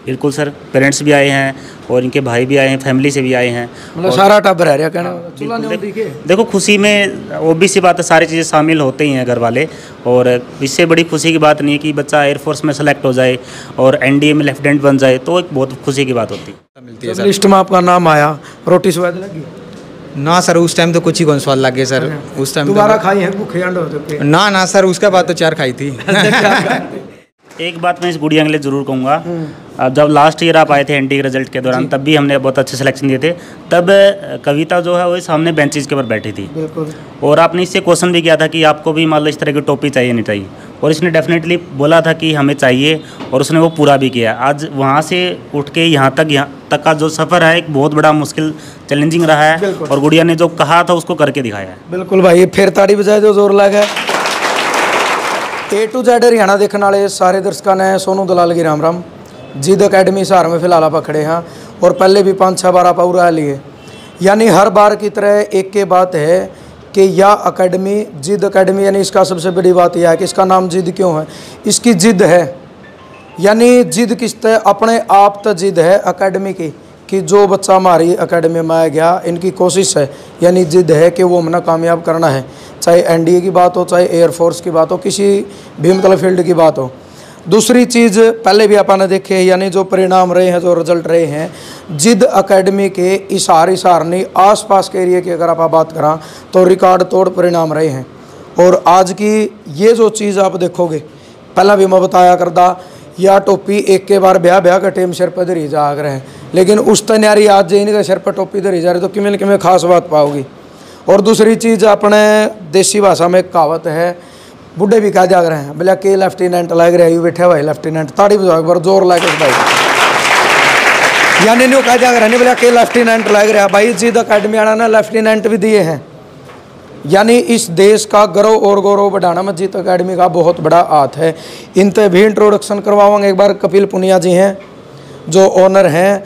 बिल्कुल sir, parents भी आए हैं और इनके भाई भी आए हैं, फैमिली से भी आए हैं। मतलब सारा टब्बर रह रहा कहना चूल्हा नहीं दिखे। देखो खुशी में ऑब्वियस सी बात है, सारी चीज़ें शामिल होते ही हैं घर वाले, और इससे बड़ी खुशी की बात नहीं है कि बच्चा एयरफोर्स में सेलेक्ट हो जाए और एनडीए में लेफ्टिनेंट बन जाए, तो एक बहुत खुशी की बात होती है। जब लिस्ट में आपका नाम आया, रोटी स्वाद लगी? ना सर, उस टाइम तो कुछ ही कौन स्वाद लगे सर। उस टाइम दोबारा खाई है भूखे अंडे होते? ना सर, उसके बाद तो 4 खाई थी। एक बात मैं इस गुड़िया के लिए ज़रूर कहूँगा, अब जब लास्ट ईयर आप आए थे एनटी के रिजल्ट के दौरान, तब भी हमने बहुत अच्छे सिलेक्शन दिए थे। तब कविता जो है वो सामने बेंचेज के ऊपर बैठी थी, और आपने इससे क्वेश्चन भी किया था कि आपको भी मान लो इस तरह की टोपी चाहिए नहीं चाहिए, और इसने डेफिनेटली बोला था कि हमें चाहिए, और उसने वो पूरा भी किया। आज वहाँ से उठ के यहाँ तक का जो सफ़र है, एक बहुत बड़ा मुश्किल चैलेंजिंग रहा है, और गुड़िया ने जो कहा था उसको करके दिखाया है। बिल्कुल भाई, फिर ताड़ी बजाए जो जोर लगा। A to Z हरियाणा देखने वाले सारे दर्शकों ने सोनू दलाल की राम राम। जिद अकेडमी हिसार में फिलहाल आप खड़े हैं, और पहले भी 5-6 बार आप और लिए, यानी हर बार की तरह एक के बात है कि यह अकेडमी जिद अकेडमी, यानी इसका सबसे बड़ी बात यह है कि इसका नाम जिद क्यों है। इसकी जिद है, यानी जिद किस तरह अपने आप तो जिद है अकेडमी की, कि जो बच्चा हमारी अकेडमी में आ गया, इनकी कोशिश है, यानी जिद है कि वो हमने कामयाब करना है। चाहे एनडीए की बात हो, चाहे एयरफोर्स की बात हो, किसी भी मतलब फील्ड की बात हो। दूसरी चीज़ पहले भी आपने देखे, यानी जो परिणाम रहे हैं, जो रिजल्ट रहे हैं, जिद अकेडमी के हिसार नहीं आसपास के एरिया की अगर आप बात करा तो रिकॉर्ड तोड़ परिणाम रहे हैं। और आज की ये जो चीज़ आप देखोगे, पहला भी मैं बताया करदा, या टोपी एक के बार ब्याह का टेम सिर पर धरी जा रहे हैं, लेकिन उस तैयारी आज इनके सिर पर टोपी धरी जा रही, तो किमें किमें खास बात पाओगी। और दूसरी चीज़ अपने देसी भाषा में एक कहावत है, बुढ़े भी कहा जा रहे हैं, बोला के लेफ्टिनेंट लग रहे हैं, बैठे भाई लेफ्टिनेंट, ताड़ी बजा पर जोर ला के भाई, यानी न्यू कहा जा रहा है, बोला के लेफ्टिनेंट लग रहा भाई। जिद अकेडमी वाला ने लेफ्टिनेंट भी दिए हैं, यानी इस देश का गर्व और गौरव बढ़ाना में जिद अकेडमी का बहुत बड़ा हाथ है। इनते भी इंट्रोडक्शन करवाऊंगा एक बार। कपिल पुनिया जी हैं जो ओनर हैं,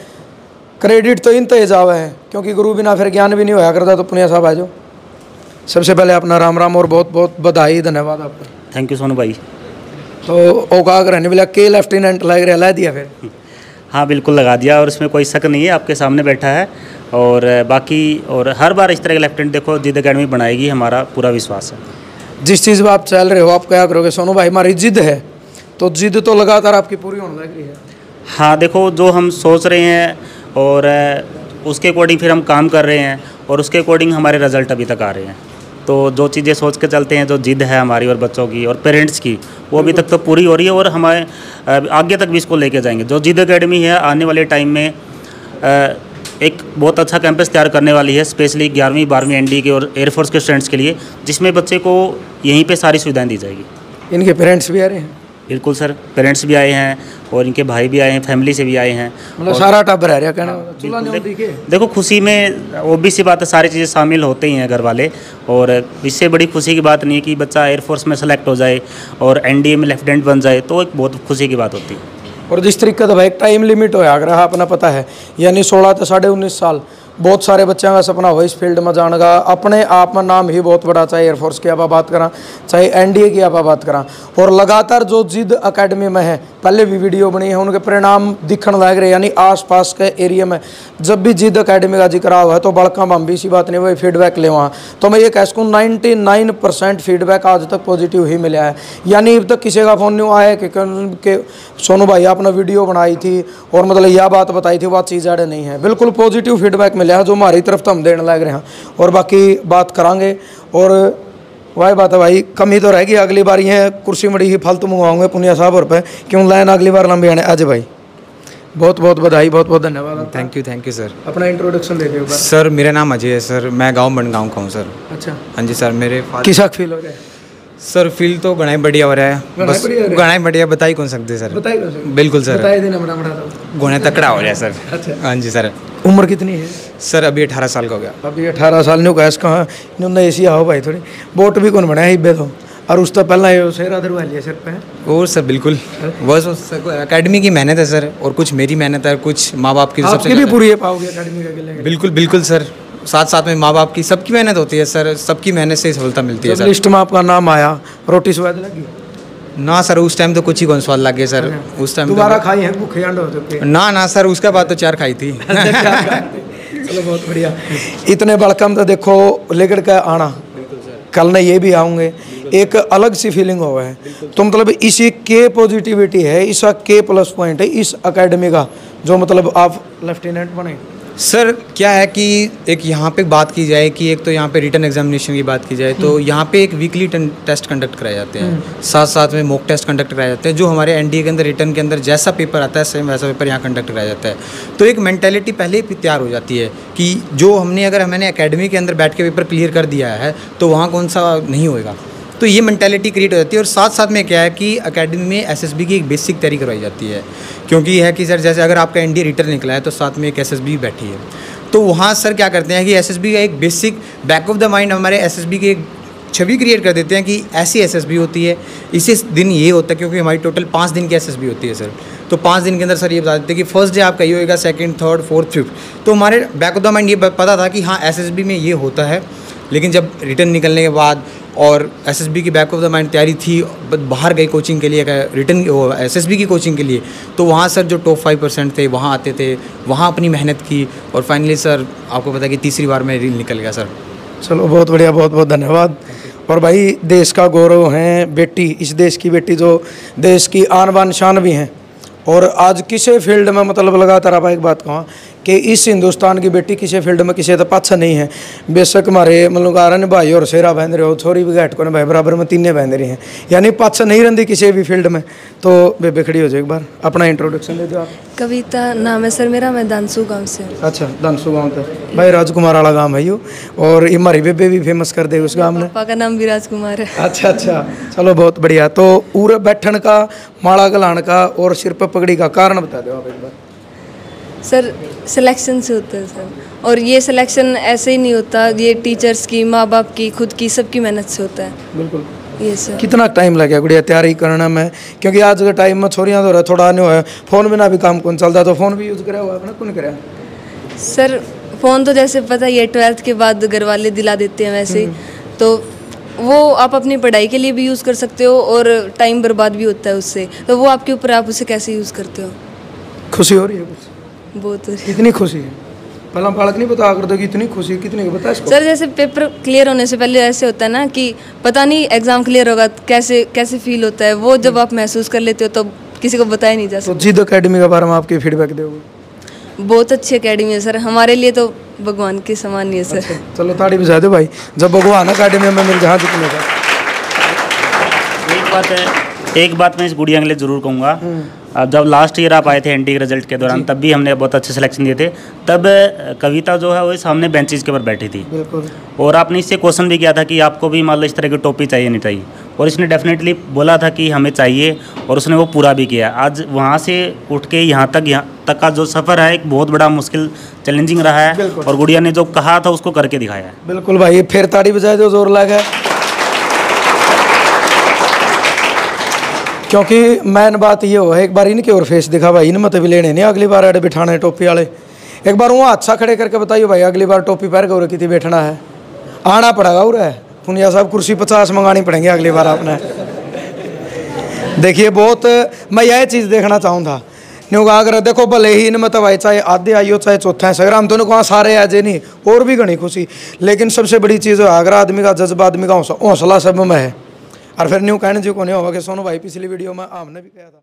क्रेडिट तो इनते जावा है, क्योंकि गुरु बिना फिर ज्ञान भी नहीं होया करता। तो पुनिया साहब आ जाओ। सबसे पहले अपना राम राम और बहुत बहुत बधाई, धन्यवाद आपका। थैंक यू सोनू भाई। तो औकाग रहने वाला के लेफ्टिनेंट लग रहा, ला दिया फिर? हाँ बिल्कुल लगा दिया, और इसमें कोई शक नहीं है, आपके सामने बैठा है। और बाकी और हर बार इस तरह के लेफ्टिनेंट देखो जिद अकेडमी बनाएगी, हमारा पूरा विश्वास है। जिस चीज़ पर आप चल रहे हो, आप क्या करोगे सोनू भाई? हमारी जिद है, तो जिद तो लगातार आपकी पूरी होने लग रही है। हाँ देखो, जो हम सोच रहे हैं और उसके अकॉर्डिंग फिर हम काम कर रहे हैं, और उसके अकॉर्डिंग हमारे रिजल्ट अभी तक आ रहे हैं। तो जो चीज़ें सोच के चलते हैं, जो जिद है हमारी और बच्चों की और पेरेंट्स की, वो अभी तक तो पूरी हो रही है, और हमारे आगे तक भी इसको लेके जाएंगे। जो जिद अकेडमी है आने वाले टाइम में एक बहुत अच्छा कैंपस तैयार करने वाली है, स्पेशली 11वीं 12वीं एनडी के और एयरफोर्स के स्टूडेंट्स के लिए, जिसमें बच्चे को यहीं पे सारी सुविधाएं दी जाएगी। इनके पेरेंट्स भी आ रहे हैं? बिल्कुल सर, पेरेंट्स भी आए हैं और इनके भाई भी आए हैं, फैमिली से भी आए हैं। मतलब सारा टब्बर रह रहा कहना चूल्हा नहीं दिखे। देखो खुशी में ऑब्वियस सी बात है, सारी चीज़ें शामिल होते ही हैं घर वाले, और इससे बड़ी खुशी की बात नहीं है कि बच्चा एयरफोर्स में सेलेक्ट हो जाए और एनडीए में लेफ्टिनेंट बन जाए, तो एक बहुत खुशी की बात होती है। और जिस तरीके का भाई टाइम लिमिट होया अगर अपना पता है, यानी 16 से 19.5 साल बहुत सारे बच्चों का सपना हो इस फील्ड में जाने का। अपने आप में नाम ही बहुत बड़ा, चाहे एयरफोर्स की आप बात करा, चाहे एनडीए की आप बात करा। और लगातार जो जिद अकेडमी में है, पहले भी वीडियो बनी है, उनके परिणाम दिखने लग रहे, यानी आसपास के एरिया में जब भी जिद अकेडमी का जिक्र हुआ है तो बड़का हम भी सी बात नहीं वही फीडबैक ले वहाँ। तो मैं ये कह सकूँ 99% फीडबैक आज तक पॉजिटिव ही मिला है। यानी अब तक किसी का फ़ोन नहीं आया कि सोनू भाई आपने वीडियो बनाई थी और मतलब यह बात बताई थी, बात चीज़ आड़े नहीं है। बिल्कुल पॉजिटिव फीडबैक मिला है, जो हमारी तरफ तो हम देने लग रहे हैं, और बाकी बात करांगे। और वही बात है भाई, कमी तो रहेगी, अगली बार ये कुर्सी मड़ी ही फालतू मंगवाऊंगे पुनिया साहब और पे, क्यों लाइन अगली बार लंबी आने। आज भाई बहुत बहुत बधाई, बहुत बहुत धन्यवाद। Thank you sir. अपना इंट्रोडक्शन दे दो सर। मेरा नाम अजय है सर, मैं गाँव बनगाँव का हूँ सर। अच्छा, हाँ जी सर। मेरे किसा फील हो रहा है सर? फील तो घना बढ़िया हो रहा है, बस घना बढ़िया बता ही कौन सकते सर। बिल्कुल सर, घोड़े तकड़ा हो रहा है सर। अच्छा, हाँ जी सर। उम्र कितनी है सर? अभी 18 साल का हो गया। अभी 18 साल न्यू गैस कहाँ न्यू एसी आओ भाई, थोड़ी बोट भी कौन बनाया हिब्बे तो, और उस तो पहला ये शेरा दरवा लिया सर पे। और सर बिल्कुल बस अकेडमी की मेहनत है सर, और कुछ मेरी मेहनत है, कुछ माँ बाप की सबसे भी पूरी है पाओगे अकेडमी का। बिल्कुल बिल्कुल सर, साथ साथ में माँ बाप की सबकी मेहनत होती है सर, सबकी मेहनत से ही सफलता मिलती है सर। लिस्ट में आपका नाम आया, रोटी स्वाद लगी? ना सर उस टाइम तो कुछ ही कौन स्वाद लग गया सर। उस टाइम दोबारा खाई है भूखे अंडे हो चुके? ना सर उसके बाद तो 4 खाई थी। चलो बहुत बढ़िया। इतने बड़कम तो देखो लेकर के आना, कल न ये भी आऊँगे, एक अलग सी फीलिंग हुआ है। तो मतलब इसी के पॉजिटिविटी है, इसका के प्लस पॉइंट है इस एकेडमी का, जो मतलब आप लेफ्टिनेंट बने। सर क्या है कि एक यहाँ पे बात की जाए कि एक तो यहाँ पे रिटन एग्जामिनेशन की बात की जाए तो यहाँ पे एक वीकली टेस्ट कंडक्ट कराए जाते हैं, साथ साथ में मॉक टेस्ट कंडक्ट कराए जाते हैं। जो हमारे एनडीए के अंदर रिटन के अंदर जैसा पेपर आता है सेम वैसा पेपर यहाँ कंडक्ट कराया जाता है। तो एक मेंटालिटी पहले ही तैयार हो जाती है कि जो मैंने एकेडमी के अंदर बैठ के पेपर क्लियर कर दिया है तो वहाँ कौन सा नहीं होएगा। तो ये मेंटालिटी क्रिएट हो जाती है। और साथ साथ में क्या है कि एकेडमी में एसएसबी की एक बेसिक तैयारी करवाई जाती है, क्योंकि है कि सर जैसे अगर आपका एनडीए रिटर्न निकला है तो साथ में एक एसएसबी बैठी है। तो वहाँ सर क्या करते हैं कि एसएसबी का एक basic back of the mind हमारे एसएसबी की एक छवि क्रिएट कर देते हैं कि ऐसी एसएसबी होती है, इसी दिन ये होता है, क्योंकि हमारी टोटल 5 दिन की एसएसबी होती है सर। तो 5 दिन के अंदर सर ये बता देते हैं कि फर्स्ट डे आपका ये होएगा, सेकंड, थर्ड, फोर्थ, फिफ्थ। तो हमारे बैक ऑफ द माइंड ये पता था कि हाँ एसएसबी में ये होता है। लेकिन जब रिटर्न निकलने के बाद और एसएसबी की बैक ऑफ द माइंड तैयारी थी, बाहर गई कोचिंग के लिए, रिटर्न एसएसबी की कोचिंग के लिए, तो वहाँ सर जो टॉप 5% थे वहाँ आते थे, वहाँ अपनी मेहनत की और फाइनली सर आपको पता है कि तीसरी बार में रील निकल गया सर। चलो बहुत बढ़िया, बहुत बहुत धन्यवाद। और भाई देश का गौरव हैं बेटी, इस देश की बेटी जो देश की आन बान शान भी हैं। और आज किसी फील्ड में मतलब लगातार आप एक बात कहूँ कि इस हिंदुस्तान की बेटी किसी फील्ड में किसी तो पाछा नहीं है। बेशक हमारे मतलब कारण भाई और शेरा बहन रहे हो, छोरी भी घाट को भाई बराबर में 3 बहन रही हैं, यानी पाछा नहीं रहती किसी भी फील्ड में। तो बेबे खड़ी हो जाए, एक बार अपना इंट्रोडक्शन दे दो आप। कविता नाम है सर मेरा, मैं दानसू गांव से। अच्छा, दानसू गांव से भाई, राजकुमार वाला गांव है यू, और ये हमारी बेबे भी फेमस कर दे उस गांव में। पापा का नाम भी राजकुमार है। अच्छा अच्छा, चलो बहुत बढ़िया। तो पूरे बैठन का, माला गलान का और सिर पर पगड़ी का कारण बता दो आप एक बार। सर सिलेक्शन से होता है सर, और ये सिलेक्शन ऐसे ही नहीं होता, ये टीचर्स की, माँ बाप की, खुद की, सबकी मेहनत से होता है। बिल्कुल। ये सर कितना टाइम लगे गुड़िया तैयारी करने में? क्योंकि आज के टाइम में छोरियाँ तो थोड़ा नहीं हुआ, फोन बिना भी काम कौन चलता, तो फोन भी यूज़ करा हुआ अपना कौन करा? सर फ़ोन तो जैसे पता ही है 12th के बाद घर वाले दिला देते हैं वैसे ही, तो वो आप अपनी पढ़ाई के लिए भी यूज़ कर सकते हो और टाइम बर्बाद भी होता है उससे, तो वो आपके ऊपर, आप उसे कैसे यूज़ करते हो। खुशी हो रही है कुछ? बहुत। कितनी खुशी है? पहला बालक नहीं बता कर दो कि इतनी खुशी कितनी, बता इसको। सर जैसे पेपर क्लियर होने से पहले ऐसे होता है ना कि पता नहीं एग्जाम क्लियर होगा कैसे कैसे फील होता है, वो जब आप महसूस कर लेते हो तो किसी को बताया नहीं जा सकता। तो जिद एकेडमी के बारे में आपकी फीडबैक दोगे? बहुत अच्छी एकेडमी है सर, हमारे लिए तो भगवान के समान ही है सर। अच्छा, चलो ताड़ी बजा दो भाई, जब भगवान एकेडमी में मिल जहाँ जितने का। एक बात मैं इस गुड़िया के लिए ज़रूर कहूँगा, जब लास्ट ईयर आप आए थे एनटी रिजल्ट के दौरान, तब भी हमने बहुत अच्छे सिलेक्शन दिए थे। तब कविता जो है वो सामने बेंचेज के ऊपर बैठी थी, और आपने इससे क्वेश्चन भी किया था कि आपको भी मान लो इस तरह की टोपी चाहिए नहीं चाहिए, और इसने डेफिनेटली बोला था कि हमें चाहिए, और उसने वो पूरा भी किया। आज वहाँ से उठ के यहाँ तक का जो सफ़र है एक बहुत बड़ा मुश्किल चैलेंजिंग रहा है, और गुड़िया ने जो कहा था उसको करके दिखाया है। बिल्कुल भाई, फिर ताड़ी बजाए जो जोर लगा, क्योंकि मैन बात ये हो है, एक बार इनके और फेस दिखा भाई, इन मत भी लेने नहीं, अगली बार अड़े बिठाना टोपी वाले। एक बार वो अच्छा खड़े करके बताइए भाई, अगली बार टोपी पहन के और कितनी बैठना है, आना पड़ेगा। और पुनिया साहब कुर्सी 50 मंगानी पड़ेंगे अगली बार आपने। देखिए बहुत मैं यह चीज़ देखना चाहूँ था, नहीं अगर देखो भले ही इनमें तो भाई चाहे आधे आइयो चाहे चौथा है सगर, हम दोनों को सारे आ जे नहीं, और भी घनी खुशी। लेकिन सबसे बड़ी चीज़ है अगर आदमी का जज्बा, आदमी का हौसला सब में है। और फिर न्यू कहने जी को नहीं होगा कि सोनू भाई पिछली वीडियो में हमने भी कहा था।